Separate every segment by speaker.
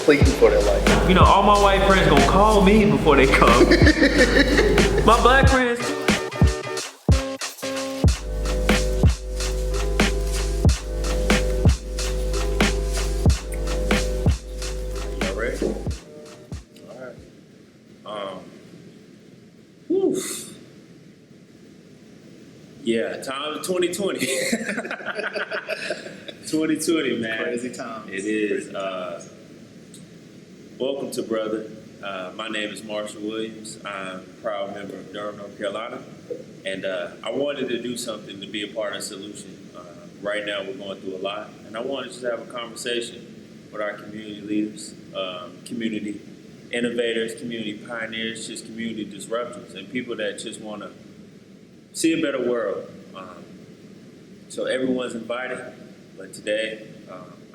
Speaker 1: pleading for their life.
Speaker 2: You know, all my white friends gonna call me before they come. My black friends.
Speaker 3: Y'all ready? All right. Whew. Yeah, time of 2020. 2020, man.
Speaker 1: Crazy times.
Speaker 3: It is. Welcome to Brother. My name is Marshall Williams. I'm a proud member of Durham, North Carolina. And I wanted to do something to be a part of the solution. Right now, we're going through a lot. And I wanted to just have a conversation with our community leaders, community innovators, community pioneers, just community disruptors, and people that just want to see a better world. So everyone's invited, but today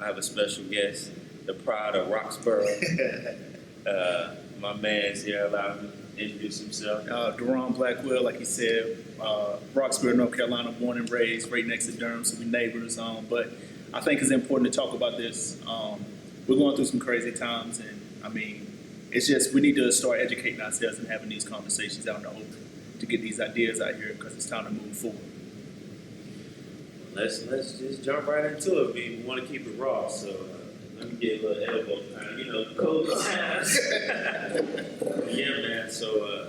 Speaker 3: I have a special guest, the pride of Roxborough. My man's here, allow him to introduce himself.
Speaker 1: Deron Blackwell, like he said, Roxborough, North Carolina, born and raised, right next to Durham, so we neighbors. But I think it's important to talk about this. We're going through some crazy times, and I mean, it's just we need to start educating ourselves and having these conversations out in the open to get these ideas out here because it's time to move forward.
Speaker 3: Let's just jump right into it. We want to keep it raw, so let me get a little elbow time. You know, cold times. Yeah, man. So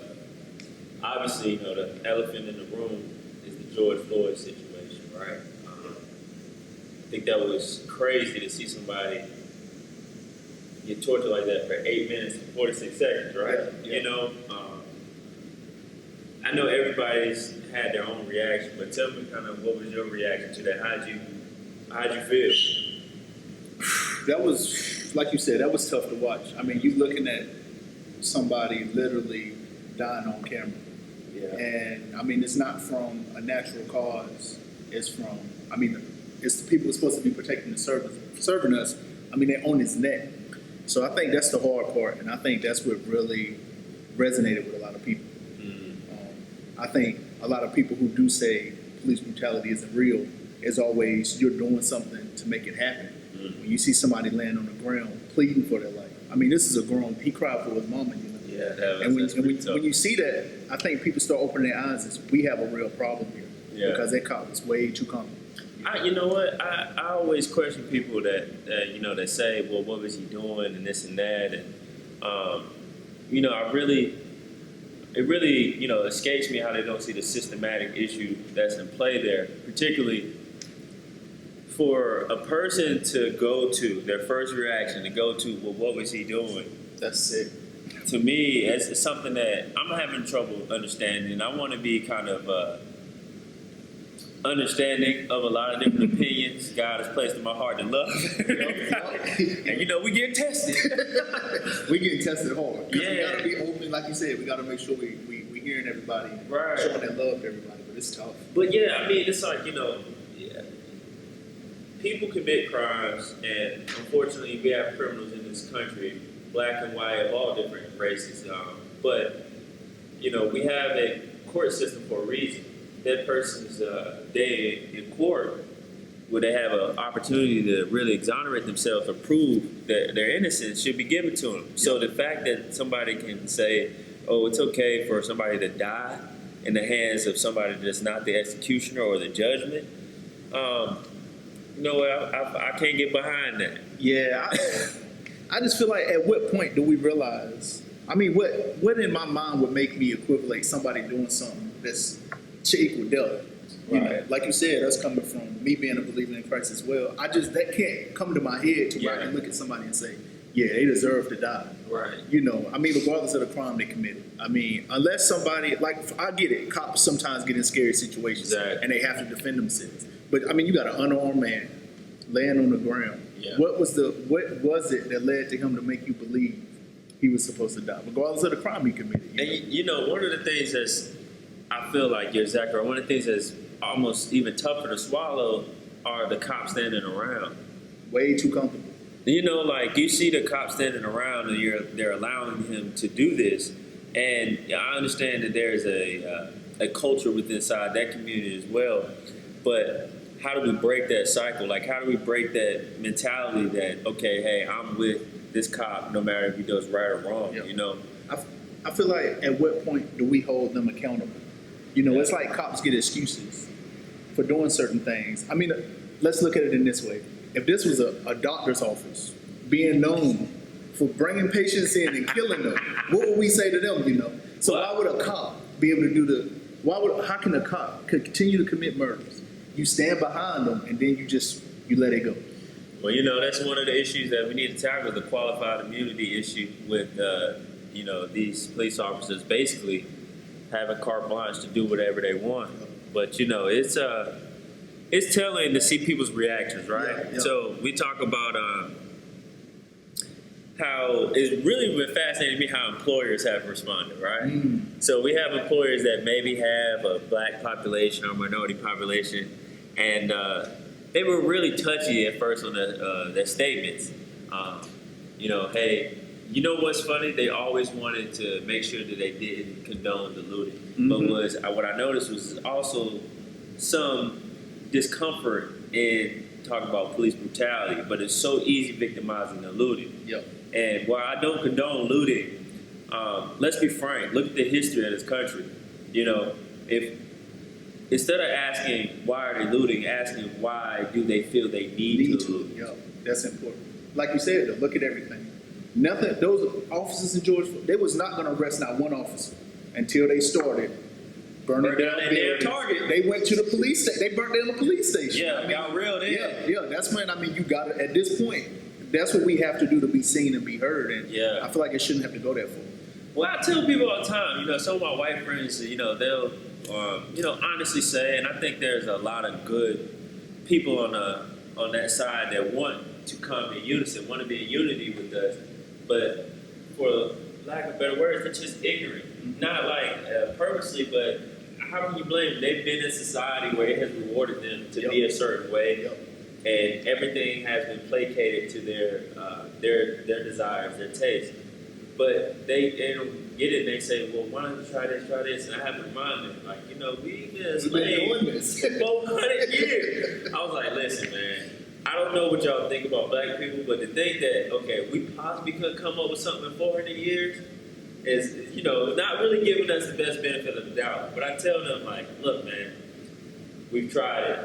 Speaker 3: obviously, you know, the elephant in the room is the George Floyd situation, right? I think that was crazy to see somebody get tortured like that for 8 minutes and 46 seconds, right?
Speaker 1: Yeah.
Speaker 3: You know, I know everybody's had their own reaction, but tell me kind of what was your reaction to that? How'd you feel?
Speaker 1: That was, like you said, that was tough to watch. I mean, you looking at somebody literally dying on camera.
Speaker 3: Yeah.
Speaker 1: And, I mean, it's not from a natural cause. It's from, I mean, it's the people who are supposed to be protecting and serving us. I mean, they're on his neck. So I think that's the hard part, and I think that's what really resonated with a lot of people. I think a lot of people who do say police brutality isn't real is always you're doing something to make it happen. When you see somebody laying on the ground pleading for their life, I mean, this is a grown. He cried for his mama, you know.
Speaker 3: Yeah,
Speaker 1: And when you see that, I think people start opening their eyes. As we have a real problem here because that cop was way too common.
Speaker 3: You know what? I always question people that you know that say, well, what was he doing and this and that, and you know, it really, you know, escapes me how they don't see the systematic issue that's in play there, particularly for a person to go to, their first reaction to go to, well, what was he doing?
Speaker 1: That's sick.
Speaker 3: To me, it's something that I'm having trouble understanding. I want to be kind of understanding of a lot of different opinions God has placed in my heart to love. And, you know, we get tested.
Speaker 1: We getting tested hard.
Speaker 3: Yeah.
Speaker 1: We got to be open, like you said. We got to make sure we hearing everybody,
Speaker 3: Right.
Speaker 1: showing that love to everybody. But it's tough.
Speaker 3: But yeah, I mean, it's like, you know, people commit crimes, and unfortunately, we have criminals in this country, black and white, of all different races. But you know, we have a court system for a reason. That person's day in court, where they have an opportunity to really exonerate themselves or prove that their innocence, should be given to them. So the fact that somebody can say, oh, it's okay for somebody to die in the hands of somebody that's not the executioner or the judgment, you know what, I can't get behind that.
Speaker 1: Yeah, I just feel like at what point do we realize? I mean, what in my mind would make me equivalent somebody doing something that's to equal death? You know, like you said, that's coming from me being a believer in Christ as well. That can't come to my head to where I can look at somebody and say, yeah, they deserve to die.
Speaker 3: Right.
Speaker 1: You know, I mean, regardless of the crime they committed. I mean, unless somebody, like, I get it, cops sometimes get in scary situations and they have to defend themselves. But I mean, you got an unarmed man laying on the ground.
Speaker 3: Yeah.
Speaker 1: What was it that led to him to make you believe he was supposed to die, regardless of the crime he committed?
Speaker 3: And you know, one of the things that's, I feel like you're exactly right. One of the things that's almost even tougher to swallow are the cops standing around.
Speaker 1: Way too comfortable.
Speaker 3: You know, like you see the cops standing around and they're allowing him to do this. And I understand that there's a culture within inside that community as well. But how do we break that cycle? Like, how do we break that mentality that, okay, hey, I'm with this cop, no matter if he does right or wrong.
Speaker 1: Yeah.
Speaker 3: You know.
Speaker 1: I feel like at what point do we hold them accountable? You know, it's like cops get excuses for doing certain things. I mean, let's look at it in this way. If this was a doctor's office being known for bringing patients in and killing them, what would we say to them, you know? So why would a cop be able to do how can a cop continue to commit murders? You stand behind them and then you let it go.
Speaker 3: Well, you know, that's one of the issues that we need to tackle, the qualified immunity issue with, you know, these police officers basically having carte blanche to do whatever they want. But, you know, it's telling to see people's reactions, right?
Speaker 1: Yeah.
Speaker 3: So we talk about how it's really been fascinating to me how employers have responded, right? So we have employers that maybe have a black population or minority population, and they were really touchy at first on their statements. You know, hey, you know what's funny? They always wanted to make sure that they didn't condone the looting. But what I noticed was also some discomfort in talking about police brutality, but it's so easy victimizing the looting.
Speaker 1: Yep.
Speaker 3: And while I don't condone looting, let's be frank, look at the history of this country. You know, if instead of asking why are they looting, asking why do they feel they need to loot.
Speaker 1: Yeah, that's important. Like you said, though, look at everything. Nothing. Those officers in Georgia, they was not going to arrest not one officer until they started burning down
Speaker 3: their
Speaker 1: buildings.
Speaker 3: target.
Speaker 1: They went to the police station. They burnt down the police station.
Speaker 3: Yeah, got real then.
Speaker 1: Yeah. That's when you got to, at this point, that's what we have to do to be seen and be heard. And
Speaker 3: Yeah.
Speaker 1: I feel like it shouldn't have to go that far.
Speaker 3: Well, I tell people all the time, you know, some of my white friends, you know, they'll, you know, honestly say, and I think there's a lot of good people on that side that want to come in unison, want to be in unity with us, but for lack of better words, they're just ignorant. Not like purposely, but how can you blame them? They've been in society where it has rewarded them to be a certain way, and everything has been placated to their desires, their tastes. But they don't get it. They say, well, why don't you try this? And I have to remind them, like, you know, we've been enslaved for 400 years. I was like, listen, man, I don't know what y'all think about black people, but to think that, okay, we possibly could come up with something in 400 years is, you know, not really giving us the best benefit of the doubt. But I tell them, like, look, man, we've tried it.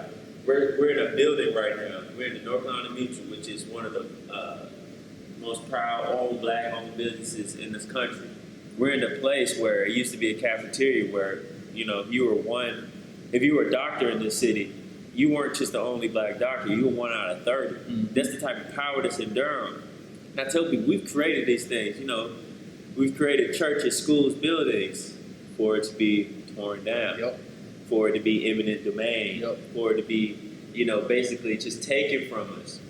Speaker 3: We're in a building right now. We're in the North Carolina Mutual, which is one of the most proud all black-owned businesses in this country. We're in a place where it used to be a cafeteria where, you know, if you were a doctor in this city, you weren't just the only black doctor. You were 1 out of 30. That's the type of power that's in Durham. And I tell people, we've created these things. You know, we've created churches, schools, buildings for it to be torn down, for it to be eminent domain, for it to be, you know, basically just taken from us.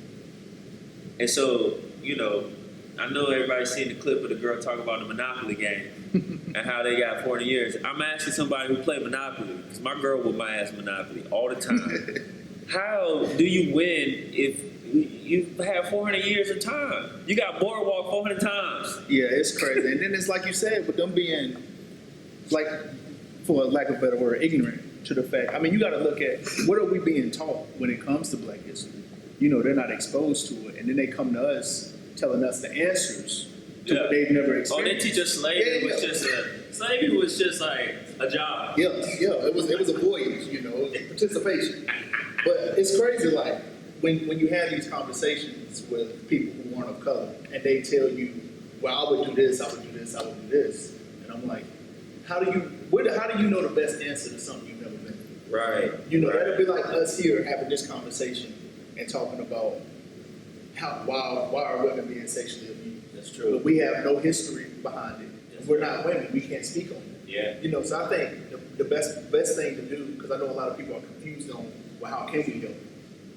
Speaker 3: And so, you know, I know everybody's seen the clip of the girl talking about the Monopoly game and how they got 40 years. I'm asking somebody who played Monopoly, because my girl would my ass Monopoly all the time. How do you win if you have 400 years of time? You got Boardwalk 400 times.
Speaker 1: Yeah, it's crazy. And then it's like you said, with them being, like, for lack of a better word, ignorant to the fact. I mean, you got to look at what are we being taught when it comes to black history. You know, they're not exposed to it, and then they come to us telling us the answers to what they've never experienced.
Speaker 3: Oh, they teach us slavery was just like a job.
Speaker 1: Yeah, it was a voyage, you know, it was participation. But it's crazy, like when you have these conversations with people who aren't of color, and they tell you, "Well, I would do this, I would do this, I would do this," and I'm like, how do you know the best answer to something you've never been through?
Speaker 3: Right.
Speaker 1: You know, that'd be like us here having this conversation and talking about why are women being sexually abused.
Speaker 3: That's true.
Speaker 1: But we have no history behind it. We're not women. We can't speak on it.
Speaker 3: Yeah.
Speaker 1: You know, so I think the best thing to do, because I know a lot of people are confused on, well, how can we help?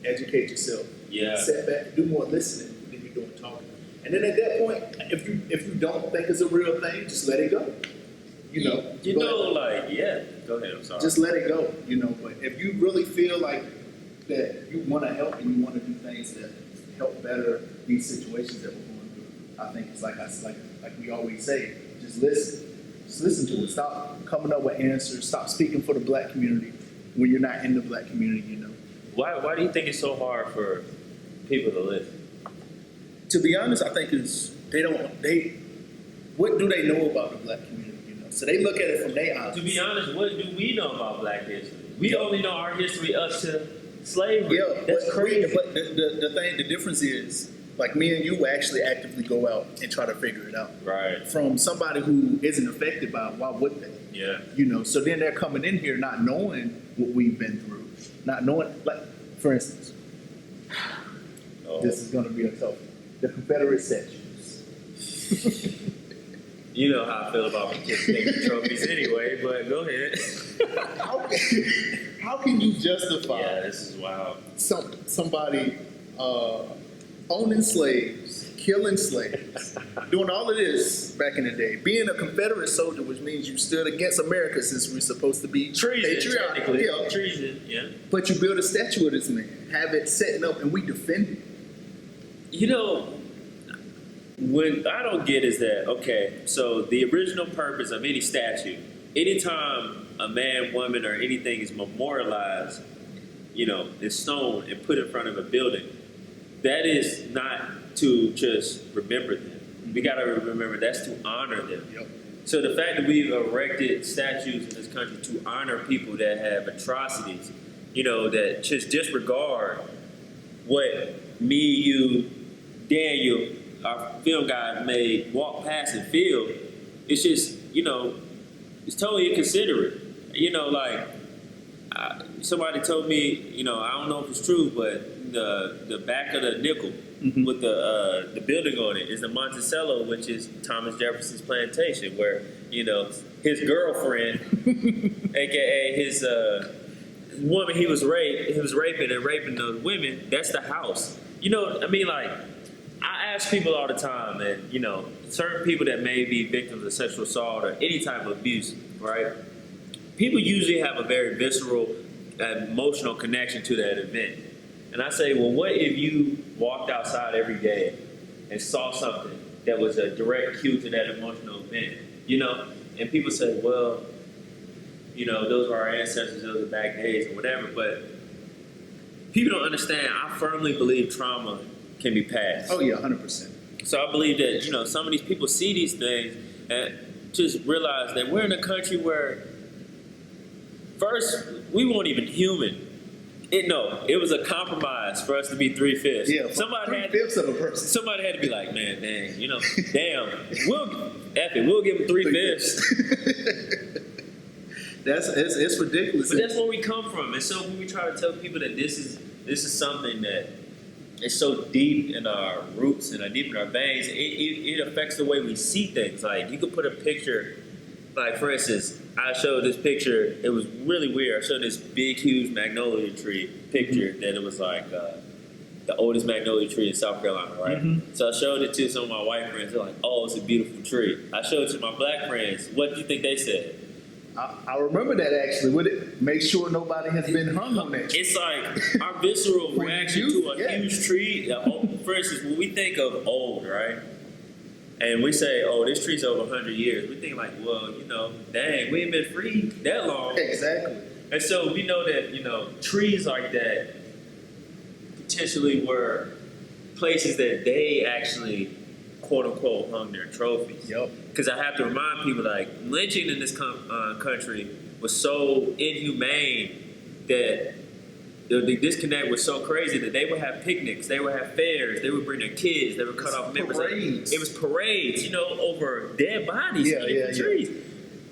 Speaker 1: Educate yourself.
Speaker 3: Yeah.
Speaker 1: Sit back, do more listening than you're doing talking. And then at that point, if you don't think it's a real thing, just let it go. You know.
Speaker 3: Go ahead. I'm sorry.
Speaker 1: Just let it go. You know, but if you really feel like that you want to help and you want to do things that help better these situations that we're going through, I think it's like we always say, just listen. Just listen to it. Stop coming up with answers. Stop speaking for the black community when you're not in the black community, you know.
Speaker 3: Why do you think it's so hard for people to listen?
Speaker 1: To be honest, I think is what do they know about the black community? You know, so they look at it from their eyes.
Speaker 3: To be honest, what do we know about Black history? We only know our history up to slavery.
Speaker 1: Yeah,
Speaker 3: That's crazy.
Speaker 1: But the difference is, like me and you actually actively go out and try to figure it out.
Speaker 3: Right.
Speaker 1: From somebody who isn't affected by it, why would they?
Speaker 3: Yeah.
Speaker 1: You know, so then they're coming in here not knowing what we've been through, not knowing, like, for instance,
Speaker 3: Oh.
Speaker 1: this is going to be a tough one. The Confederate statues.
Speaker 3: You know how I feel about participating trophies anyway, but go ahead.
Speaker 1: How can you justify
Speaker 3: Yeah, this is wild.
Speaker 1: somebody owning slaves, killing slaves, doing all of this back in the day, being a Confederate soldier, which means you stood against America since we're supposed to be
Speaker 3: Treason,
Speaker 1: patriotic.
Speaker 3: technically.
Speaker 1: Yeah.
Speaker 3: Treason, yeah.
Speaker 1: But you build a statue of this man, have it setting up, and we defend it.
Speaker 3: You know, what I don't get is that, okay, so the original purpose of any statue, anytime a man, woman, or anything is memorialized, you know, in stone and put in front of a building, that is not to just remember them. We got to remember that's to honor them.
Speaker 1: Yep.
Speaker 3: So the fact that we've erected statues in this country to honor people that have atrocities, you know, that just disregard what me, you, Daniel, our film guy may walk past and feel, it's just, you know, it's totally inconsiderate. You know, like, somebody told me, you know, I don't know if it's true, but the back of the nickel with the building on it is the Monticello, which is Thomas Jefferson's plantation, where, you know, his girlfriend, aka his woman he was raping those women, that's the house. You know, I mean, like, I ask people all the time, and, you know, certain people that may be victims of sexual assault or any type of abuse, right? People usually have a very visceral, emotional connection to that event. And I say, well, what if you walked outside every day and saw something that was a direct cue to that emotional event, you know? And people say, well, you know, those were our ancestors, those are back days or whatever, but people don't understand. I firmly believe trauma can be passed.
Speaker 1: Oh yeah, 100%.
Speaker 3: So I believe that, you know, some of these people see these things and just realize that we're in a country where, first, we weren't even human. It was a compromise for us to be 3/5.
Speaker 1: Yeah,
Speaker 3: somebody had
Speaker 1: 3/5 of a person.
Speaker 3: Somebody had to be like, man, dang, you know, damn, we'll give them 3/5.
Speaker 1: It's ridiculous.
Speaker 3: But that's where we come from. And so when we try to tell people that this is something that is so deep in our roots and deep in our veins, it affects the way we see things. Like, you could put a picture, like, for instance, I showed this picture. It was really weird. I showed this big, huge magnolia tree picture that it was like the oldest magnolia tree in South Carolina, right? So I showed it to some of my white friends. They're like, oh, it's a beautiful tree. I showed it to my black friends. What do you think they said?
Speaker 1: I remember that actually. Would it make sure nobody has been hung on that tree?
Speaker 3: It's like our visceral reaction to a huge tree. For instance, when we think of old, right? And we say, oh, this tree's over 100 years. We think like, well, you know, dang, we ain't been free that long.
Speaker 1: Exactly.
Speaker 3: And so we know that, you know, trees like that potentially were places that they actually, quote unquote, hung their trophies.
Speaker 1: Yep.
Speaker 3: Because I have to remind people, like, lynching in this country was so inhumane that the disconnect was so crazy that they would have picnics, they would have fairs, they would bring their kids, they would cut off members.
Speaker 1: Parades.
Speaker 3: It was parades, you know, over dead bodies in trees.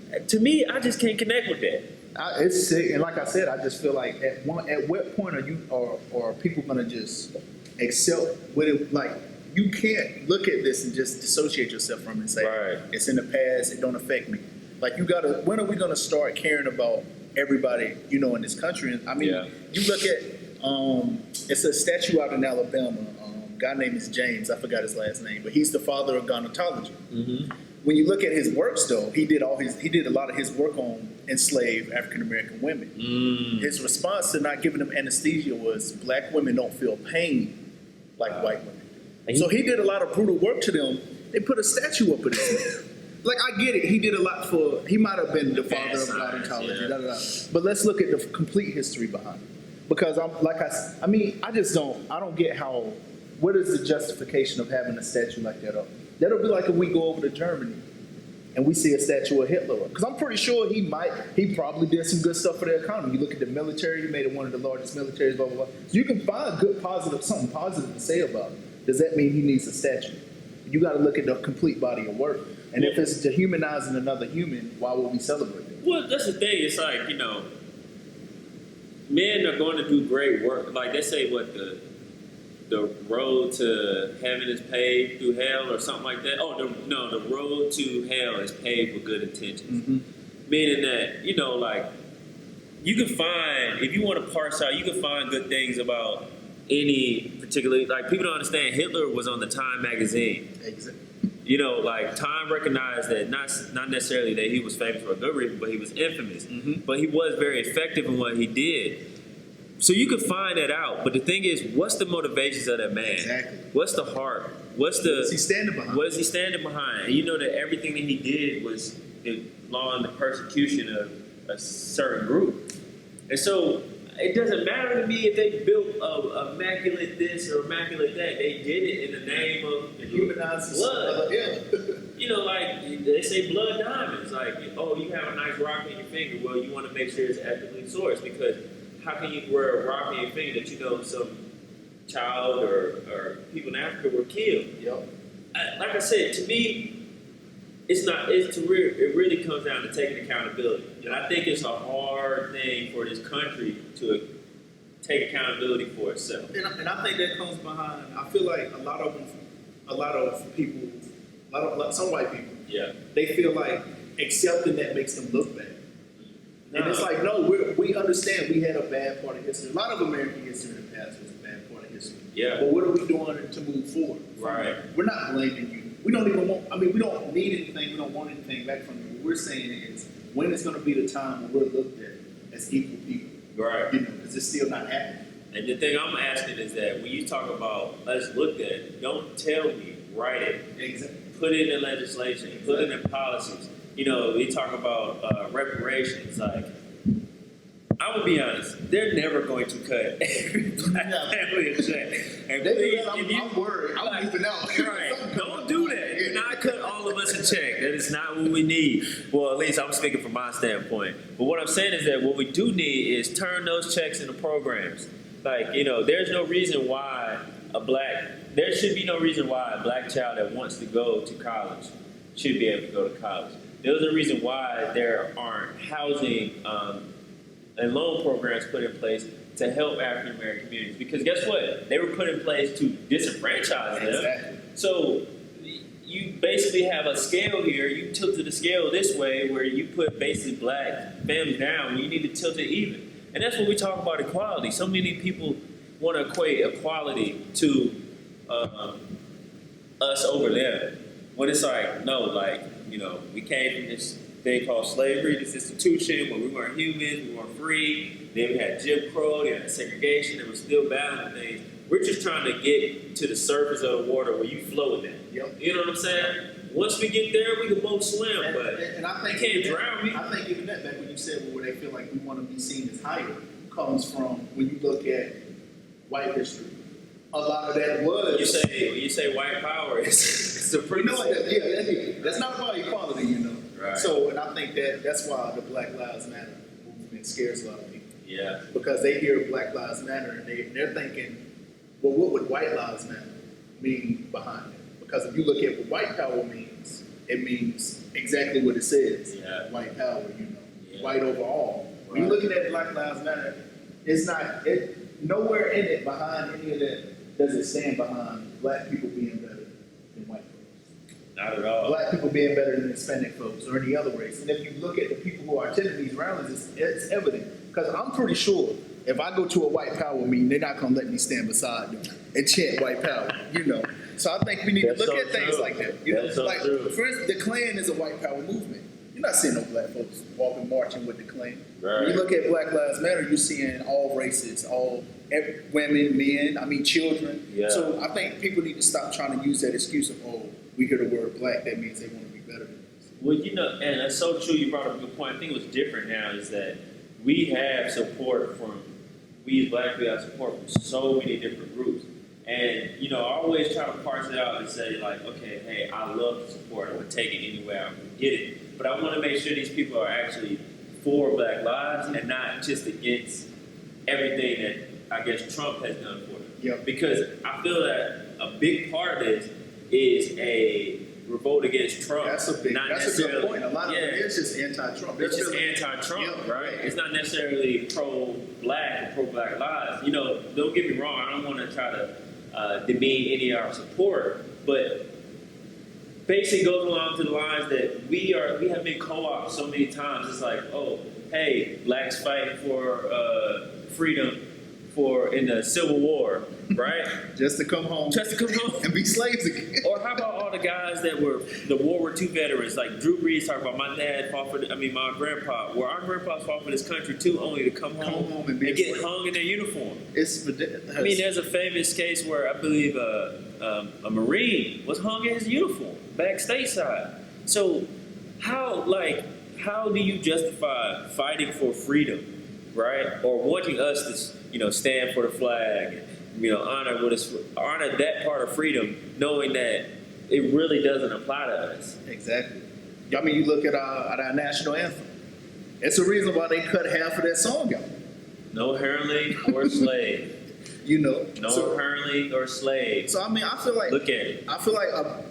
Speaker 1: Yeah.
Speaker 3: To me, I just can't connect with that.
Speaker 1: It's sick, and like I said, I just feel like at what point are people gonna just accept what it like? You can't look at this and just dissociate yourself from it and say,
Speaker 3: Right.
Speaker 1: It's in the past, it don't affect me. Like, you gotta, when are we gonna start caring about everybody, you know, in this country? And I mean, you look at, it's a statue out in Alabama, a guy named is James, I forgot his last name, but he's the father of gynecology. When you look at his works though, he did a lot of his work on enslaved African American women. His response to not giving them anesthesia was, black women don't feel pain like white women. So he did a lot of brutal work to them. They put a statue up of this man. Like, I get it. He did a lot he might have been the father of gynecology, but let's look at the complete history behind it. Because I don't get how what is the justification of having a statue like that up? That'll be like if we go over to Germany and we see a statue of Hitler up. Because I'm pretty sure he probably did some good stuff for their economy. You look at the military, he made it one of the largest militaries, blah, blah, blah. So you can find something positive to say about it. Does that mean he needs a statue? You got to look at the complete body of work. And if it's dehumanizing another human, why would we celebrate it?
Speaker 3: Well, that's the thing. It's like, men are going to do great work. Like they say, what the road to heaven is paved through hell, or something like that. Oh, the road to hell is paved with good intentions.
Speaker 1: Mm-hmm.
Speaker 3: Meaning that like you can find, if you want to parse out, you can find good things about any particular. Like people don't understand, Hitler was on the Time magazine.
Speaker 1: Exactly.
Speaker 3: Like Time recognized that not necessarily that he was famous for a good reason, but he was infamous.
Speaker 1: Mm-hmm.
Speaker 3: But he was very effective in what he did. So you can find that out. But the thing is, what's the motivations of that man?
Speaker 1: Exactly.
Speaker 3: What's the heart? What
Speaker 1: is he standing behind?
Speaker 3: What is he standing behind? And you know that everything that he did was along the persecution of a certain group. And so it doesn't matter to me if they built a immaculate this or immaculate that. They did it in the name of
Speaker 1: Humanizing
Speaker 3: blood.
Speaker 1: Yeah.
Speaker 3: Like they say blood diamonds. Like, oh, you have a nice rock in your finger. Well, you want to make sure it's ethically sourced, because how can you wear a rock in your finger that some child or people in Africa were killed?
Speaker 1: Yep.
Speaker 3: Like I said, to me, it really comes down to taking accountability. And I think it's a hard thing for this country to take accountability for itself.
Speaker 1: And I think that comes behind, I feel like some white people,
Speaker 3: Yeah.
Speaker 1: they feel like accepting that makes them look bad. And it's like, no, we understand we had a bad part of history. A lot of American history in the past was a bad part of history.
Speaker 3: Yeah.
Speaker 1: But what are we doing to move forward?
Speaker 3: Right.
Speaker 1: We're not blaming you. We don't even want, we don't need anything, we don't want anything back from you. What we're saying is, when is going to be the time when we're looked at as equal people?
Speaker 3: Right.
Speaker 1: Because it's still not happening.
Speaker 3: And the thing I'm asking is that when you talk about us looked at, don't tell me, write it.
Speaker 1: Exactly.
Speaker 3: Put it in legislation, put it in policies. We talk about reparations. Like, I would be honest, they're never going to cut every black family a check. And please,
Speaker 1: I'm worried. I'm leaving out.
Speaker 3: Right. Don't do that. Do not cut all of us a check. That is not what we need. Well, at least I'm speaking from my standpoint. But what I'm saying is that what we do need is turn those checks into programs. Like, there's no reason why there should be no reason why a black child that wants to go to college should be able to go to college. There's a reason why there aren't housing and loan programs put in place to help African American communities. Because guess what? They were put in place to disenfranchise them.
Speaker 1: Exactly.
Speaker 3: So you basically have a scale here. You tilted the scale this way, where you put basically black families down when you need to tilt it even. And that's what we talk about equality. So many people want to equate equality to us over them. When it's like, no, we came from this thing called slavery, this institution where we weren't humans, we weren't free. Then we had Jim Crow, they had segregation, and we're still battling things. We're just trying to get to the surface of the water where you float in.
Speaker 1: Yep.
Speaker 3: You know what I'm saying? Once we get there, we can both swim,
Speaker 1: and I think
Speaker 3: you can't drown me.
Speaker 1: I think even that, back when you said where they feel like we want to be seen as higher, comes from when you look at white history. A lot of that was.
Speaker 3: When you say white power, it's a pretty.
Speaker 1: That's not about equality,
Speaker 3: Right.
Speaker 1: So, and I think that's why the Black Lives Matter movement scares a lot of people.
Speaker 3: Yeah.
Speaker 1: Because they hear Black Lives Matter and they're thinking, well, what would white lives matter mean behind it? Because if you look at what white power means, it means exactly what it says.
Speaker 3: Yeah.
Speaker 1: White power,
Speaker 3: Yeah.
Speaker 1: white overall. When you're looking at Black Lives Matter, nowhere in it behind any of that does it stand behind black people being better than white folks.
Speaker 3: Not at all.
Speaker 1: Black people being better than Hispanic folks or any other race. And if you look at the people who are attending these rallies, it's evident. Because I'm pretty sure if I go to a white power meeting, they're not going to let me stand beside them and chant white power, So I think we need to look at things like that. For instance, the Klan is a white power movement. You're not seeing no black folks walking, marching with the Klan.
Speaker 3: Right.
Speaker 1: When you look at Black Lives Matter, you're seeing all races, women, men, children.
Speaker 3: Yeah.
Speaker 1: So I think people need to stop trying to use that excuse of, we hear the word black, that means they want to be better than us.
Speaker 3: Well, and that's so true. You brought up a good point. I think what's different now is that we have support we as black people have support from so many different groups. And, you know, I always try to parse it out and say, like, okay, hey, I love the support. I would take it anywhere I can get it. But I want to make sure these people are actually for Black lives and not just against everything that I guess Trump has done for them.
Speaker 1: Yep.
Speaker 3: Because I feel that a big part of this is a revolt against Trump.
Speaker 1: That's a good point. A lot of it is just anti-Trump.
Speaker 3: It's just anti-Trump,
Speaker 1: yeah,
Speaker 3: right? It's not necessarily pro-black or pro-black lives. You know, don't get me wrong. I don't want to try to demean any of our support, but basically goes along to the lines that we have been co-opted so many times. It's like, oh, hey, blacks fighting for freedom in the Civil War, right?
Speaker 1: Just to come home. And be slaves again.
Speaker 3: Or how about all the guys that were the World War II veterans, like Drew Brees talked about, my dad fought for, my grandpa, where our grandpas fought for this country too, only to come home
Speaker 1: and
Speaker 3: get hung in their uniform.
Speaker 1: It's ridiculous.
Speaker 3: I mean, there's a famous case where I believe a Marine was hung in his uniform back stateside. So how do you justify fighting for freedom, right? Or wanting us to, stand for the flag, and, honor that part of freedom, knowing that it really doesn't apply to us.
Speaker 1: Exactly. I mean, you look at our national anthem. It's a reason why they cut half of that song out.
Speaker 3: No hireling or slave. No hireling or slave.
Speaker 1: So I mean, I feel like
Speaker 3: look at it.
Speaker 1: I feel like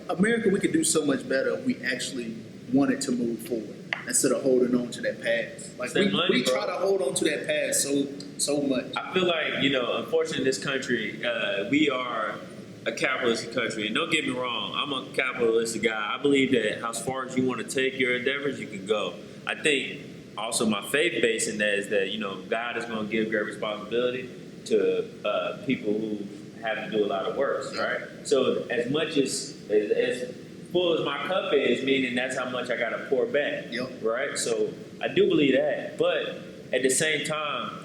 Speaker 1: America, we could do so much better if we actually wanted to move forward instead of holding on to that past. Like we try to hold on to that past so much.
Speaker 3: I feel like unfortunately, in this country, we are a capitalistic country. And don't get me wrong, I'm a capitalistic guy. I believe that as far as you want to take your endeavors, you can go. I think also my faith base in that is that God is going to give great responsibility to people who have to do a lot of works, right? So as much as full as my cup is, meaning that's how much I got to pour back, right? So I do believe that, but at the same time,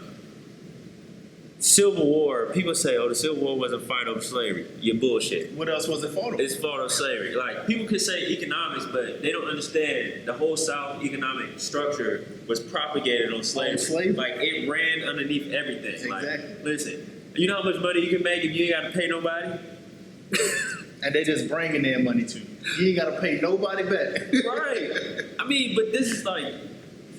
Speaker 3: Civil War, people say, oh, the Civil War wasn't a fight over slavery. You're bullshit.
Speaker 1: What else was it fought over?
Speaker 3: It's fought over slavery. Like, people could say economics, but they don't understand the whole South economic structure was propagated on slavery. Like, it ran underneath everything.
Speaker 1: Exactly.
Speaker 3: Like, listen, you know how much money you can make if you ain't got to pay nobody?
Speaker 1: And they just bringing their money to you. You ain't got to pay nobody back.
Speaker 3: Right. I mean, but this is like,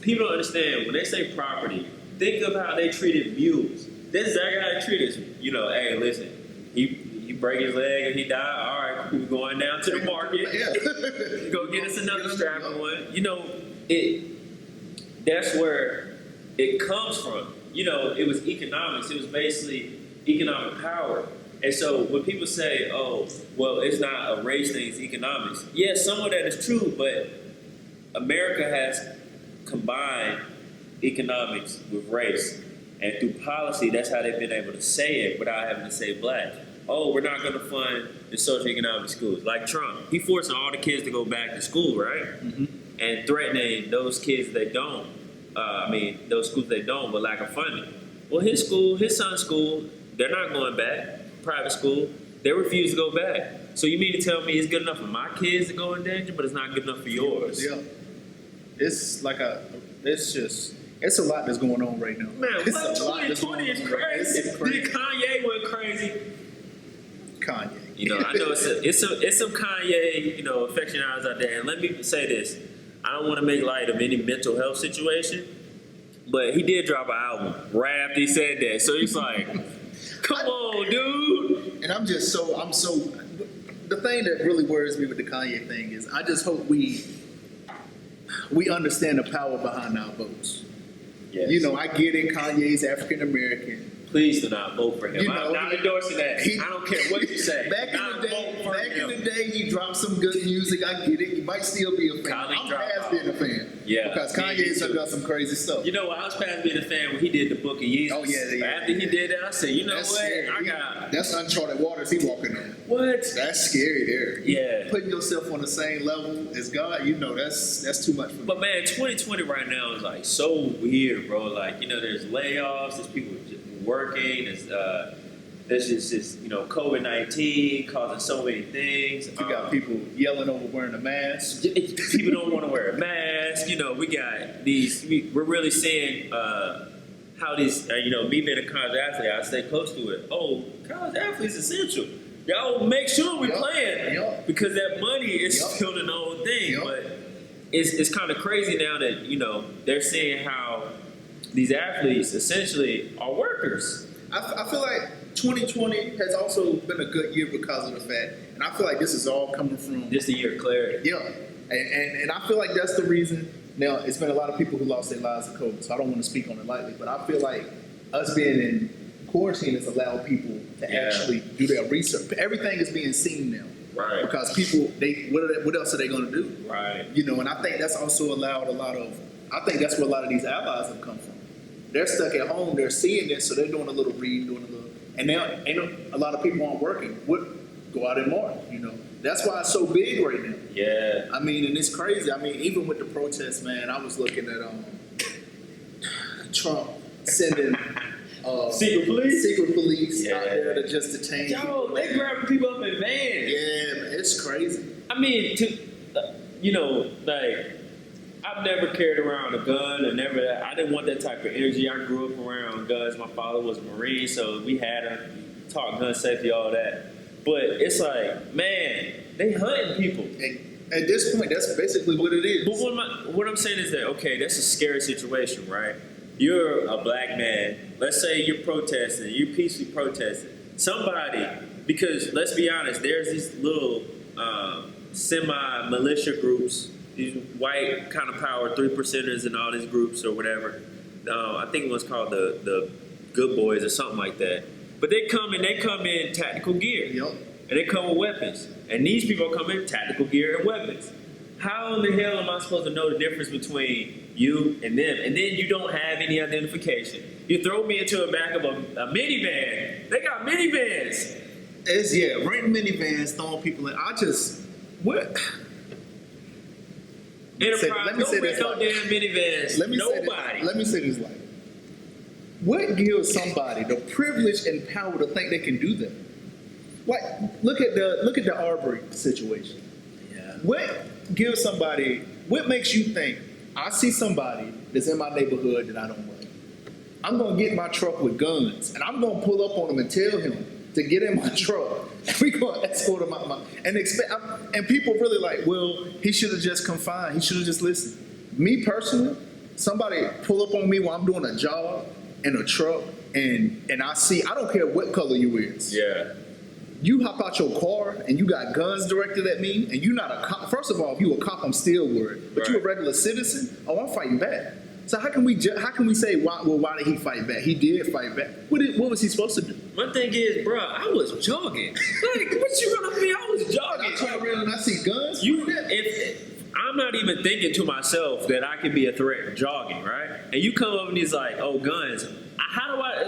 Speaker 3: people don't understand. When they say property, think of how they treated mules. This is exactly how they treat us. Hey, listen, he break his leg and he died. All right, we're going down to the market. Go get us another strapping one. That's where it comes from. It was economics. It was basically economic power. And so when people say, oh, well, it's not a race thing, it's economics. Yeah, some of that is true, but America has combined economics with race. And through policy, that's how they've been able to say it without having to say black. Oh, we're not going to fund the socioeconomic schools. Like Trump, he forcing all the kids to go back to school, right? Mm-hmm. And threatening those kids that don't. Those schools that don't, but lack of funding. Well, his son's school, they're not going back. Private school, they refuse to go back. So you mean to tell me it's good enough for my kids to go in danger, but it's not good enough for yours?
Speaker 1: Yeah. It's a lot that's going on right now.
Speaker 3: Man, 2020 is crazy. Did Kanye went crazy?
Speaker 1: Kanye.
Speaker 3: I know it's some Kanye, aficionados out there. And let me say this. I don't want to make light of any mental health situation, but he did drop an album right after he said that. So he's like, come on, dude.
Speaker 1: And I'm so, the thing that really worries me with the Kanye thing is I just hope we understand the power behind our votes. Yes. I get it, Kanye's African American.
Speaker 3: Please do not vote for him. I'm not endorsing that. I don't care what you say.
Speaker 1: Back in the day, he dropped some good music. I get it. You might still be a fan. I'm past being a fan. Yeah. Because Kanye's got some crazy stuff.
Speaker 3: I was past being a fan when he did the Book of Yeezus.
Speaker 1: Oh, yeah.
Speaker 3: After he did that, I said,
Speaker 1: that's uncharted waters he walking on.
Speaker 3: What?
Speaker 1: That's scary there.
Speaker 3: Yeah.
Speaker 1: Putting yourself on the same level as God, that's too much for me.
Speaker 3: But man, 2020 right now is like so weird, bro. Like, there's layoffs, there's people just working, there's just COVID-19 causing so many things.
Speaker 1: You got people yelling over wearing a mask.
Speaker 3: People don't want to wear a mask. We got we're really seeing how these, me being a college athlete, I stay close to it. Oh, college athletes essential. Y'all make sure we playing because that money is still the old thing. But it's kind of crazy now that they're seeing how these athletes essentially are workers.
Speaker 1: I feel like 2020 has also been a good year because of the fact, and I feel like this is all coming from
Speaker 3: just a year of clarity.
Speaker 1: Yeah, and I feel like that's the reason. Now, it's been a lot of people who lost their lives to COVID, so I don't want to speak on it lightly, but I feel like us being in quarantine has allowed people to actually do their research. Everything is being seen now.
Speaker 3: Right.
Speaker 1: Because people, what else are they going to do?
Speaker 3: Right.
Speaker 1: And I think that's also allowed I think that's where a lot of these allies have come from. They're stuck at home, they're seeing this, so they're doing a little reading, and now a lot of people aren't working. Go out and march, That's why it's so big right now.
Speaker 3: Yeah.
Speaker 1: I mean, and it's crazy. I mean, even with the protests, man, I was looking at Trump sending
Speaker 3: secret police
Speaker 1: out there to just detain people.
Speaker 3: They grabbing people up in vans.
Speaker 1: Yeah, man, it's crazy.
Speaker 3: I mean, I've never carried around a gun I didn't want that type of energy. I grew up around guns. My father was a Marine, so we had taught gun safety, all that. But it's like, man, they hunting people.
Speaker 1: And at this point, that's basically what it is.
Speaker 3: But what I'm saying is that, okay, that's a scary situation, right? You're a black man. Let's say you're protesting. You're peacefully protesting. Somebody, because let's be honest, there's these little semi-militia groups, these white kind of power 3%ers and all these groups or whatever. I think it was called the Good Boys or something like that. But they come in tactical gear.
Speaker 1: Yep.
Speaker 3: And they come with weapons. And these people come in tactical gear and weapons. How in the hell am I supposed to know the difference between you and them? And then you don't have any identification. You throw me into the back of a minivan. They got minivans.
Speaker 1: Renting minivans, throwing people in. What?
Speaker 3: Enterprise, don't rent no damn minivans.
Speaker 1: Let me say this like, what gives somebody the privilege and power to think they can do that? Like, look at the Arbery situation.
Speaker 3: Yeah.
Speaker 1: What makes you think, I see somebody that's in my neighborhood that I don't like. I'm gonna get in my truck with guns and I'm gonna pull up on him and tell him to get in my truck. And we're gonna escort him out and people really like, well, he should have just confined, he should have just listened. Me personally, somebody pull up on me while I'm doing a job in a truck and I don't care what color you is.
Speaker 3: Yeah.
Speaker 1: You hop out your car and you got guns directed at me and you're not a cop. First of all, if you a cop, I'm still worried. But you a regular citizen, I'm fighting back. So how can we say, why did he fight back? He did fight back. What was he supposed to do?
Speaker 3: My thing is, bro, I was jogging. Like, what you gonna be? I was jogging.
Speaker 1: I turn around and I see guns.
Speaker 3: If I'm not even thinking to myself that I could be a threat jogging, right? And you come up and he's like, oh, guns.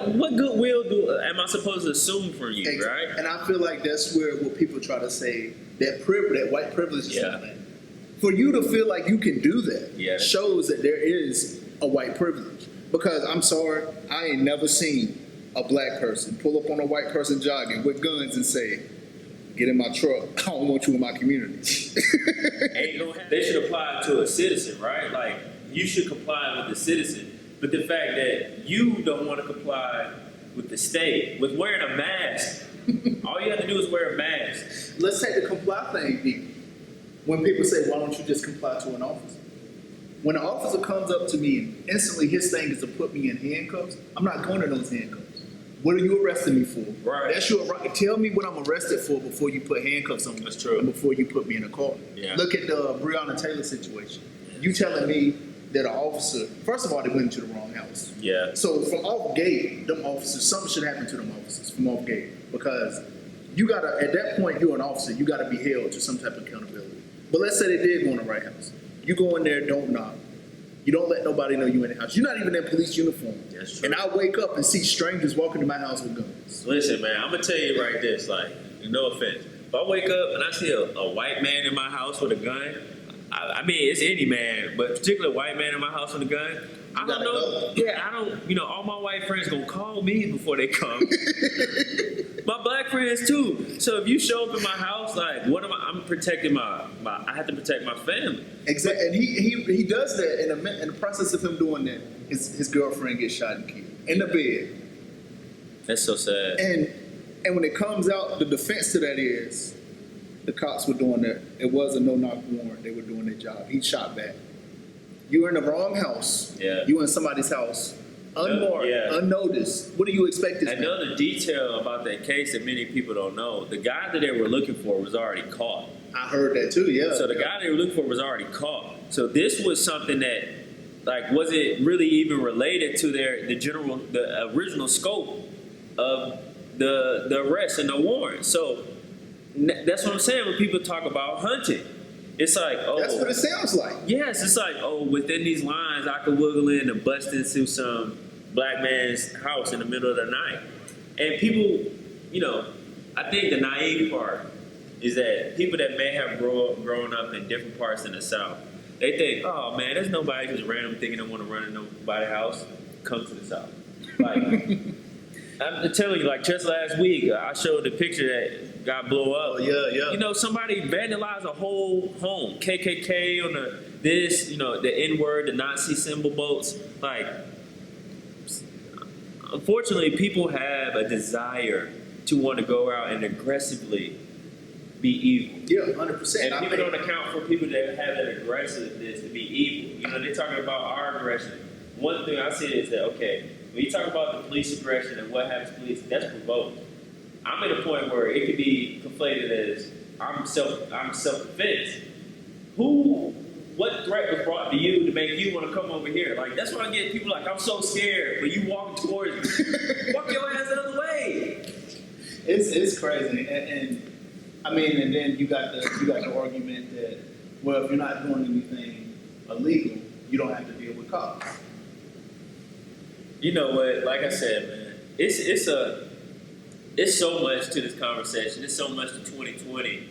Speaker 3: What goodwill am I supposed to assume from you, right?
Speaker 1: And I feel like that's where people try to say that white privilege is something. For you to feel like you can do that shows that there is a white privilege. Because I'm sorry, I ain't never seen a black person pull up on a white person jogging with guns and say, get in my truck, I don't want you in my community.
Speaker 3: They should apply it to a citizen, right? Like, you should comply with the citizen. But the fact that you don't want to comply with the state, with wearing a mask, all you have to do is wear a mask.
Speaker 1: Let's take the comply thing, people. When people say, why don't you just comply to an officer? When an officer comes up to me and instantly his thing is to put me in handcuffs, I'm not going to those handcuffs. What are you arresting me for?
Speaker 3: Right.
Speaker 1: That's your right. Tell me what I'm arrested for before you put handcuffs on me.
Speaker 3: That's true.
Speaker 1: And before you put me in a car.
Speaker 3: Yeah.
Speaker 1: Look at the Breonna Taylor situation. You telling me that an officer, first of all, they went into the wrong house.
Speaker 3: Yeah.
Speaker 1: So from off gate, them officers, something should happen to them officers from off gate. Because you gotta, at that point, you're an officer, you gotta be held to some type of accountability. But let's say they did go in the right house. You go in there, don't knock. You don't let nobody know you in the house. You're not even in police uniform.
Speaker 3: That's true.
Speaker 1: And I wake up and see strangers walking to my house with guns.
Speaker 3: Listen, man, I'm gonna tell you right this, like, no offense. If I wake up and I see a white man in my house with a gun, I mean, it's any man, but particularly a white man in my house with a gun, I don't know. Yeah, I don't, all my white friends gonna call me before they come. My black friends too. So if you show up in my house, like, what am I'm protecting I have to protect my family.
Speaker 1: Exactly, and he does that in the process of him doing that, his girlfriend gets shot and killed. in the bed.
Speaker 3: That's so sad.
Speaker 1: And when it comes out, the defense to that is the cops were doing that. It was a no-knock warrant. They were doing their job. He shot back. You were in the wrong house.
Speaker 3: Yeah.
Speaker 1: You were in somebody's house, unmarked,
Speaker 3: Yeah.
Speaker 1: unnoticed. What do you expect this man?
Speaker 3: Another detail about that case that many people don't know: the guy that they were looking for was already caught.
Speaker 1: I heard that too. Yeah.
Speaker 3: So the guy they were looking for was already caught. So this was something that, like, was it really even related to the original scope of the arrest and the warrant? So that's what I'm saying when people talk about hunting. It's like, oh,
Speaker 1: That's what it sounds like.
Speaker 3: yes, it's like, oh, within these lines, I could wiggle in and bust into some black man's house in the middle of the night. And people, I think the naive part is that people that may have grown up in different parts in the South, they think, oh man, there's nobody just random thinking they want to run in nobody's house, come to the South. Like, I'm telling you, like just last week, I showed the picture that got blow up.
Speaker 1: Oh, yeah.
Speaker 3: Somebody vandalized a whole home, KKK on the N-word, the Nazi symbol boats. Like, unfortunately, people have a desire to want to go out and aggressively be evil.
Speaker 1: Yeah, 100%.
Speaker 3: And people don't account for people that have that aggressiveness to be evil. They're talking about our aggression. One thing I see is that, okay, when you talk about the police aggression and what happens to police, that's provoked. I'm at a point where it could be conflated as I'm self-defense. What threat was brought to you to make you want to come over here? Like, that's what I get people like, I'm so scared, but you walking towards me. Walk your ass the other way.
Speaker 1: It's crazy, and then you got the argument that, well, if you're not doing anything illegal, you don't have to deal with cops.
Speaker 3: You know what? Like I said, man, it's so much to this conversation. It's so much to 2020.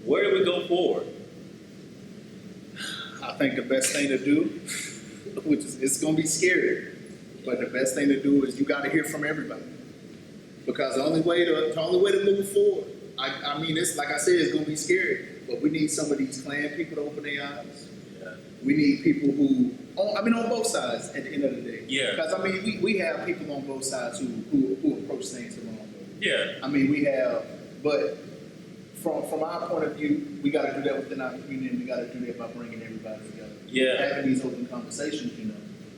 Speaker 3: Where do we go forward?
Speaker 1: I think the best thing to do, which is it's going to be scary, but the best thing to do is you got to hear from everybody, because the only way to move forward. It's like I said, it's going to be scary, but we need some of these Klan people to open their eyes.
Speaker 3: Yeah.
Speaker 1: We need people who, on both sides at the end of the day.
Speaker 3: Yeah.
Speaker 1: Because we have people on both sides who approach things the wrong way.
Speaker 3: Yeah.
Speaker 1: We have, but from our point of view, we got to do that within our community, and we got to do that by bringing everybody together.
Speaker 3: Yeah.
Speaker 1: Having these open conversations,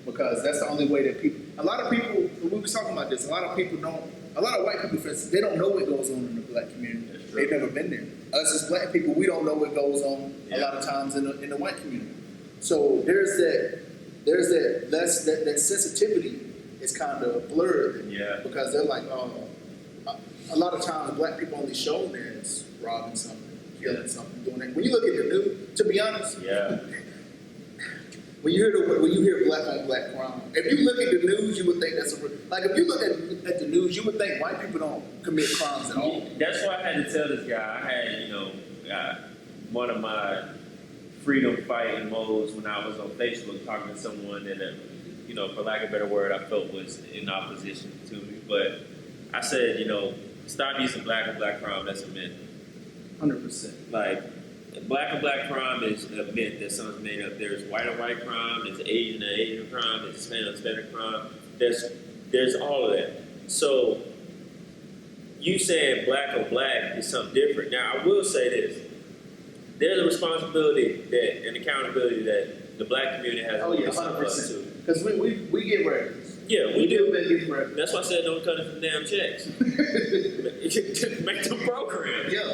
Speaker 1: because that's the only way that people. A lot of people, we were talking about this. A lot of white people, for instance, they don't know what goes on in the black community. They've never been there. Us as black people, we don't know what goes on a lot of times in the white community. So there's that sensitivity is kind of blurred.
Speaker 3: Yeah.
Speaker 1: Because they're like, a lot of times black people only shown as robbing something, killing something, doing that. When you look at the news, to be honest,
Speaker 3: Yeah.
Speaker 1: when you hear black on black crime, if you look at the news, you would think that's if you look at the news, you would think white people don't commit crimes at all.
Speaker 3: That's why I had to tell this guy. I had, one of my freedom fighting modes when I was on Facebook talking to someone that, for lack of a better word, I felt was in opposition to me. But I said, stop using black on black crime. That's a myth.
Speaker 1: 100%.
Speaker 3: Like, black on black crime is a myth that someone's made up. There's white on white crime, there's Asian on Asian crime, there's Hispanic on Hispanic crime. There's all of that. So you saying black on black is something different. Now, I will say this. There's a responsibility and accountability that the black community has to hold itself up to.
Speaker 1: Because we get records.
Speaker 3: Yeah, we do.
Speaker 1: Get records.
Speaker 3: That's why I said don't cut us some damn checks. Make them programs.
Speaker 1: Yeah.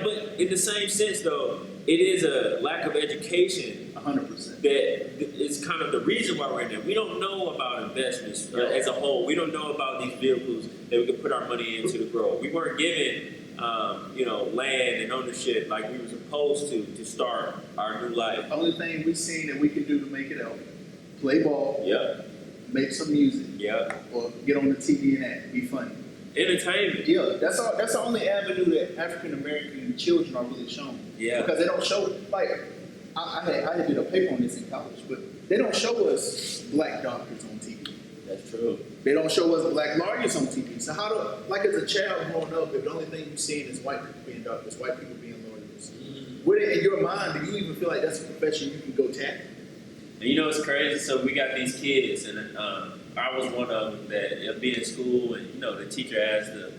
Speaker 3: But in the same sense, though, it is a lack of education
Speaker 1: 100%.
Speaker 3: that is kind of the reason why we're in there. We don't know about investments as a whole. We don't know about these vehicles that we can put our money into to grow. We weren't given, land and ownership like we were supposed to start our new life.
Speaker 1: The only thing we've seen that we can do to make it out, play ball,
Speaker 3: Yep.
Speaker 1: make some music,
Speaker 3: Yep.
Speaker 1: or get on the TV and act, be funny.
Speaker 3: Entertainment.
Speaker 1: Yeah, that's the only avenue that African American children are really shown.
Speaker 3: Yeah.
Speaker 1: Because they don't show, I did a paper on this in college, but they don't show us black doctors on TV.
Speaker 3: That's true.
Speaker 1: They don't show us black lawyers on TV. So as a child growing up, if the only thing you've seen is white people being doctors, white people being lawyers, in your mind, do you even feel like that's a profession you can go tackle?
Speaker 3: And you know it's crazy. So we got these kids, and I was one of them that be in school, and you know the teacher asked the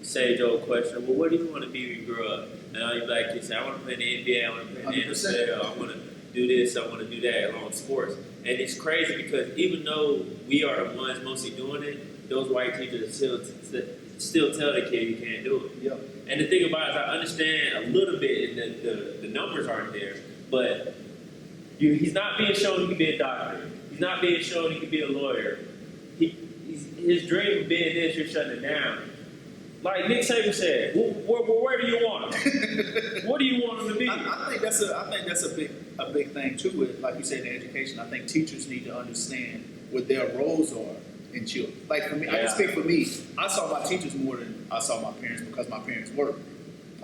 Speaker 3: sage old question. Well, what do you want to be when you grow up? And all you black kids say, I want to play in the NBA, I want to play in the
Speaker 1: 100%.
Speaker 3: NFL, I want to do this, I want to do that along with sports. And it's crazy because even though we are the ones mostly doing it, those white teachers still tell the kid you can't do it.
Speaker 1: Yep.
Speaker 3: And the thing about it is, I understand a little bit that the numbers aren't there, but he's not being shown he can be a doctor. He's not being shown he can be a lawyer. His dream of being this, you're shutting it down. Like Nick Saban said, where do you want him? What do you want him to be?
Speaker 1: I think that's a big thing too. With, like you said, in education, I think teachers need to understand what their roles are in children. Like for me, I can speak for me. I saw my teachers more than I saw my parents because my parents worked.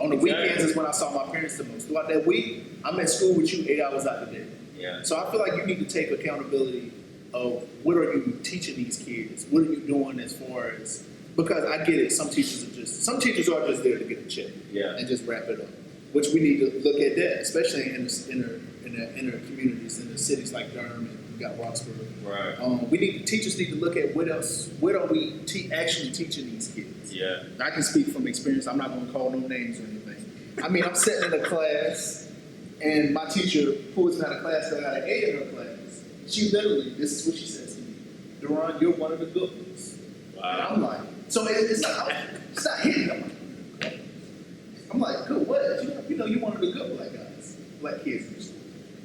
Speaker 1: On the weekends is when I saw my parents the most. Throughout that week, I'm at school with you 8 hours out the day.
Speaker 3: Yeah.
Speaker 1: So I feel like you need to take accountability of what are you teaching these kids? What are you doing as far as, because I get it, some teachers are just there to get a check and just wrap it up. Which we need to look at that, especially in the inner communities, in the cities like Durham and we got Roxborough.
Speaker 3: Right.
Speaker 1: Teachers need to look at what are we actually teaching these kids.
Speaker 3: Yeah.
Speaker 1: I can speak from experience. I'm not going to call no names or anything. I mean, I'm sitting in a class, and my teacher pulls me out of class that I got an A in her class. She literally, this is what she says to me: Duran, you're one of the good ones.
Speaker 3: Wow.
Speaker 1: And I'm like, so it's not hitting them. I'm like, good what? You know, you're one of the good black kids in the school.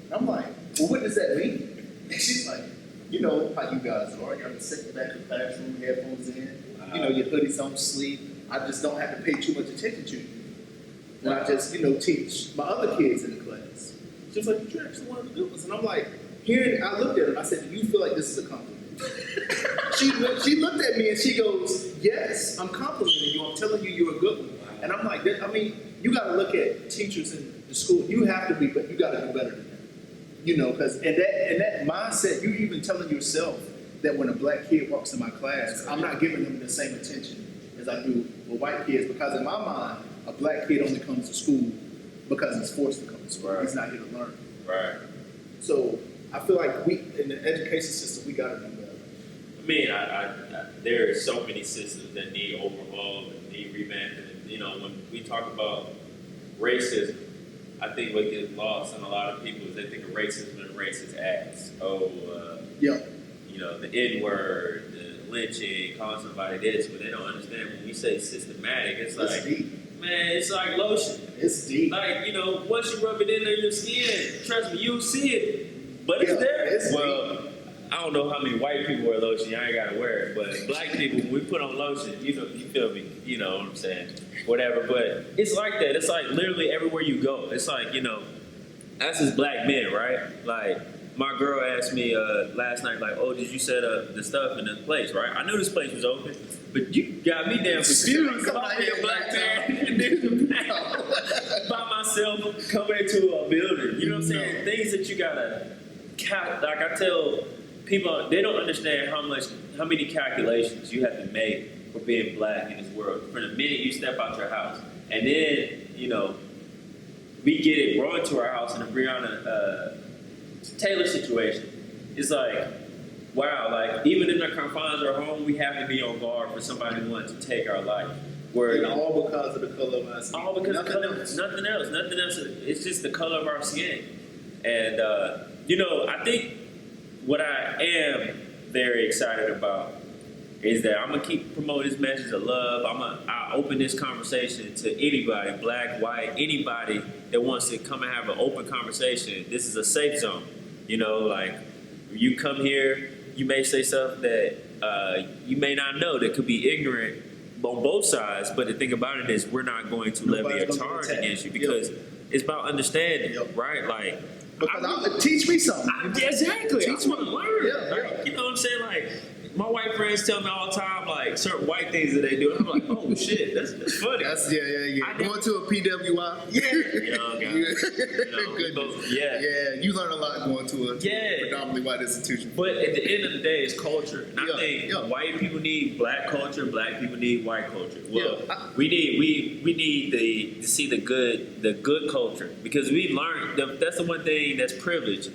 Speaker 1: And I'm like, well, what does that mean? And she's like, you know how you guys are. You're on the second back of the classroom, headphones in. You know, your hoodie's on sleep. I just don't have to pay too much attention to you. And I just, teach my other kids in the class. She was like, you're actually one of the good ones. And I'm like, I looked at her and I said, do you feel like this is a compliment? She looked at me and she goes, yes, I'm complimenting you. I'm telling you you're a good one. And I'm like, you got to look at teachers in the school. You have to be, but you got to do better than that. Because in that mindset, you even telling yourself that when a black kid walks in my class, I'm not giving them the same attention as I do with white kids. Because in my mind, a black kid only comes to school because he's forced to come to school. Right. He's not here to learn.
Speaker 3: Right.
Speaker 1: So I feel like in the education system, we got to do better.
Speaker 3: I mean, there are so many systems that need overhaul and need revamping. When we talk about racism, I think what gets lost in a lot of people is they think of racism and racist acts. The N-word, the lynching, calling somebody this, but they don't understand when we say systematic, it's like,
Speaker 1: deep.
Speaker 3: Man, it's like lotion.
Speaker 1: It's deep.
Speaker 3: Like, once you rub it in your skin, trust me, you'll see it. But it's there.
Speaker 1: It's
Speaker 3: deep. I don't know how many white people wear lotion. I ain't gotta wear it, but black people, when we put on lotion, you feel me? You know what I'm saying? Whatever. But it's like that. It's like literally everywhere you go. It's like us as black men, right? Like my girl asked me last night, like, "Oh, did you set up the stuff in this place?" Right? I knew this place was open, but you got me damn confused about being a black man by myself coming into a building. You know what I'm saying? Things that you gotta like I tell people, they don't understand how many calculations you have to make for being black in this world. From the minute you step out your house, and then we get it brought to our house in the Breonna Taylor situation. It's like, wow, like even in the confines of our home, we have to be on guard for somebody who wants to take our life.
Speaker 1: And all because of the color of our skin.
Speaker 3: All because nothing else. Nothing else. It's just the color of our skin. And I think what I am very excited about is that I'm gonna keep promoting this message of love. I open this conversation to anybody, black, white, anybody that wants to come and have an open conversation. This is a safe zone. Like you come here, you may say stuff that you may not know that could be ignorant on both sides. But the thing about it is, we're not going to levy a charge against you because it's about understanding, right? Like.
Speaker 1: Because teach me something.
Speaker 3: Exactly.
Speaker 1: Teach me.
Speaker 3: I want to learn.
Speaker 1: Yeah.
Speaker 3: You know what I'm saying? Like, my white friends tell me all the time, like, certain white things that they do. And I'm like, oh, shit, that's funny.
Speaker 1: Going to a PWI. You learn a lot going to a predominantly white institution.
Speaker 3: But at the end of the day, it's culture. And I think white people need black culture, black people need white culture. Well, we need to see the good culture, because we learned that's the one thing that's privileged.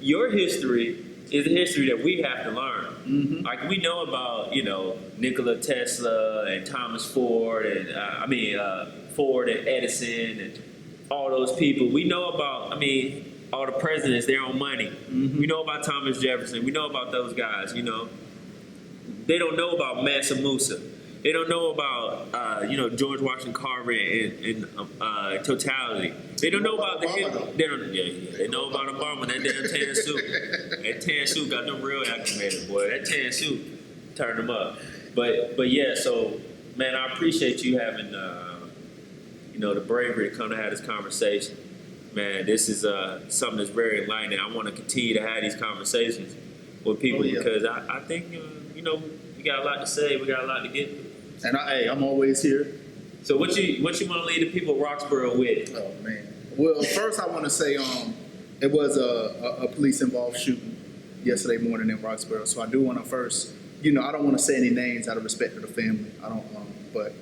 Speaker 3: your history is the history that we have to learn.
Speaker 1: Mhm.
Speaker 3: Like we know about, Nikola Tesla and Thomas Ford and Ford and Edison and all those people. We know about, all the presidents, their own money.
Speaker 1: Mhm.
Speaker 3: We know about Thomas Jefferson. We know about those guys. They don't know about Mansa Musa. They don't know about, George Washington Carver in totality. They don't know about the
Speaker 1: Obama, though.
Speaker 3: They know about Obama. That damn tan suit. That tan suit got them real acclimated, boy. That tan suit turned them up. But yeah. So man, I appreciate you having the bravery to come to have this conversation. Man, this is something that's very enlightening. I want to continue to have these conversations with people
Speaker 1: Oh, yeah.
Speaker 3: because I think we got a lot to say. We got a lot to get through.
Speaker 1: And I'm always here.
Speaker 3: So what you want to leave the people of Roxborough with?
Speaker 1: Oh man. Well, first I want to say it was a police involved shooting yesterday morning in Roxborough. So I do want to first, I don't want to say any names out of respect to the family. I don't, but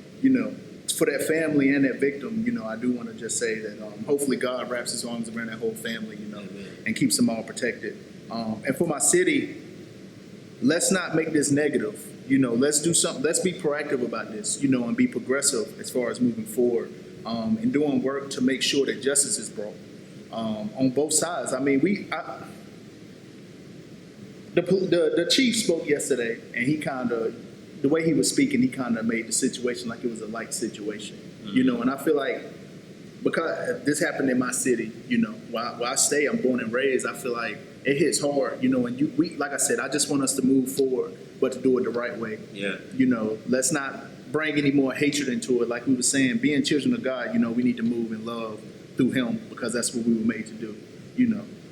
Speaker 1: for that family and that victim, I do want to just say that hopefully God wraps His arms around that whole family, and keeps them all protected. And for my city, let's not make this negative. Let's do something. Let's be proactive about this, and be progressive as far as moving forward, and doing work to make sure that justice is brought on both sides. The chief spoke yesterday, and he the way he was speaking, he kind of made the situation like it was a light situation, And I feel like because this happened in my city, where I stay, I'm born and raised. I feel like it hits hard, And we, like I said, I just want us to move forward, but to do it the right way.
Speaker 3: Yeah.
Speaker 1: Let's not bring any more hatred into it. Like we were saying, being children of God, we need to move in love through Him because that's what we were made to do.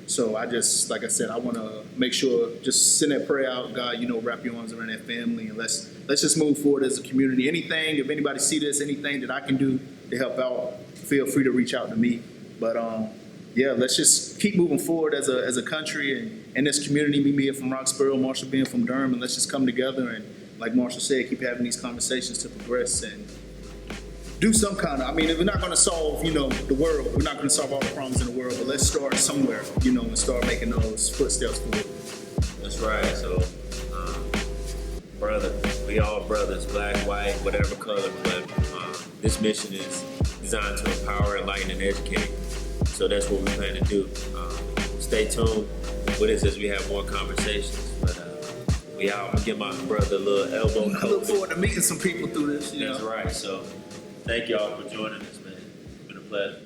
Speaker 1: So I just, like I said, I want to make sure, just send that prayer out, God, wrap your arms around that family, and let's just move forward as a community. Anything, if anybody see this, anything that I can do to help out, feel free to reach out to me. But yeah, let's just keep moving forward as a country and this community, me being from Roxborough, Marshall being from Durham, and let's just come together and, like Marshall said, keep having these conversations to progress and do some kind of, if we're not going to solve, the world, we're not going to solve all the problems in the world, but let's start somewhere, and start making those footsteps forward.
Speaker 3: That's right. So, brother, we all brothers, black, white, whatever color, but this mission is designed to empower, enlighten, and educate. So that's what we plan to do. Stay tuned with us as we have more conversations. But we out. I'm gonna give my brother a little elbow.
Speaker 1: I look forward to meeting some people through this.
Speaker 3: That's right. So thank y'all for joining us, man. It's been a pleasure.